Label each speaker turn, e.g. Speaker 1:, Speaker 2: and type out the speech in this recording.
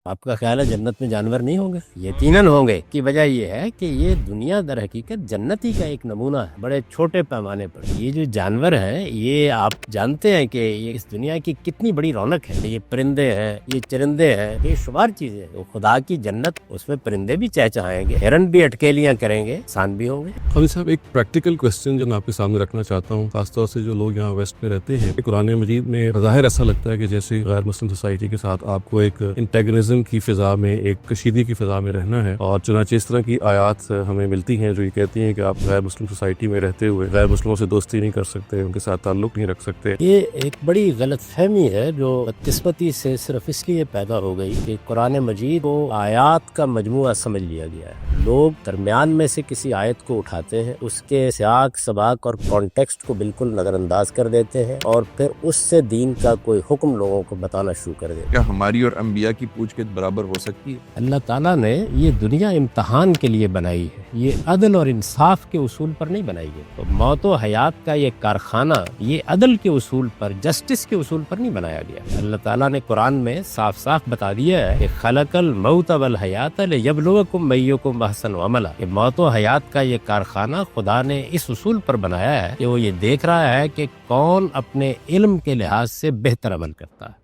Speaker 1: آپ کا خیال ہے جنت میں جانور نہیں ہوں گے؟ یقیناً ہوں گے. کی وجہ یہ ہے کہ یہ دنیا در حقیقت جنتی کا ایک نمونہ ہے بڑے چھوٹے پیمانے پر. یہ جو جانور ہیں یہ آپ جانتے ہیں کہ یہ اس دنیا کی کتنی بڑی رونق ہے. یہ پرندے ہیں، یہ چرندے ہیں، بے شمار چیزیں. وہ خدا کی جنت، اس میں پرندے بھی چہچہائیں گے، ہرن بھی اٹکیلیاں کریں گے، انسان بھی ہوں گے.
Speaker 2: قاضی صاحب، ایک پریکٹیکل کوسچن جو میں آپ کے سامنے رکھنا چاہتا ہوں، خاص طور سے جو لوگ یہاں ویسٹ میں رہتے ہیں. قرآن مجید میں ظاہر ایسا لگتا ہے کہ جیسے غیر مسلم سوسائٹی کے ساتھ آپ کو ایک انٹیگرزم کی فضا میں، ایک کشیدگی کی فضا میں رہنا ہے، اور چنانچہ اس طرح کی آیات ہمیں ملتی ہیں جو یہ کہتی ہیں کہ آپ غیر مسلم سوسائٹی میں رہتے ہوئے غیر مسلموں سے دوستی نہیں کر سکتے، ان کے ساتھ تعلق نہیں رکھ سکتے.
Speaker 1: یہ ایک بڑی غلط فہمی ہے جو بدقسمتی سے صرف اس لیے پیدا ہو گئی کہ قرآن مجید کو آیات کا مجموعہ سمجھ لیا گیا ہے. لوگ درمیان میں سے کسی آیت کو اٹھاتے ہیں، اس کے سیاق سباق اور کانٹیکسٹ کو بالکل نظر انداز کر دیتے ہیں، اور پھر اس سے دین کا کوئی حکم لوگوں کو بتانا شروع کر دیتے ہیں.
Speaker 3: کیا ہماری اور انبیاء کی پوچھ کے برابر ہو سکتی ہے؟
Speaker 1: اللہ تعالیٰ نے یہ دنیا امتحان کے لیے بنائی ہے، یہ عدل اور انصاف کے اصول پر نہیں بنائی ہے. تو موت و حیات کا یہ کارخانہ یہ عدل کے اصول پر، جسٹس کے اصول پر نہیں بنایا گیا. اللہ تعالیٰ نے قرآن میں صاف صاف بتا دیا ہے کہ خلق الموت والحیات لیبلوکم ایکم احسن عملا. کہ موت و حیات کا یہ کارخانہ خدا نے اس اصول پر بنایا ہے کہ وہ یہ دیکھ رہا ہے کہ کون اپنے علم کے لحاظ سے بہتر عمل کرتا ہے.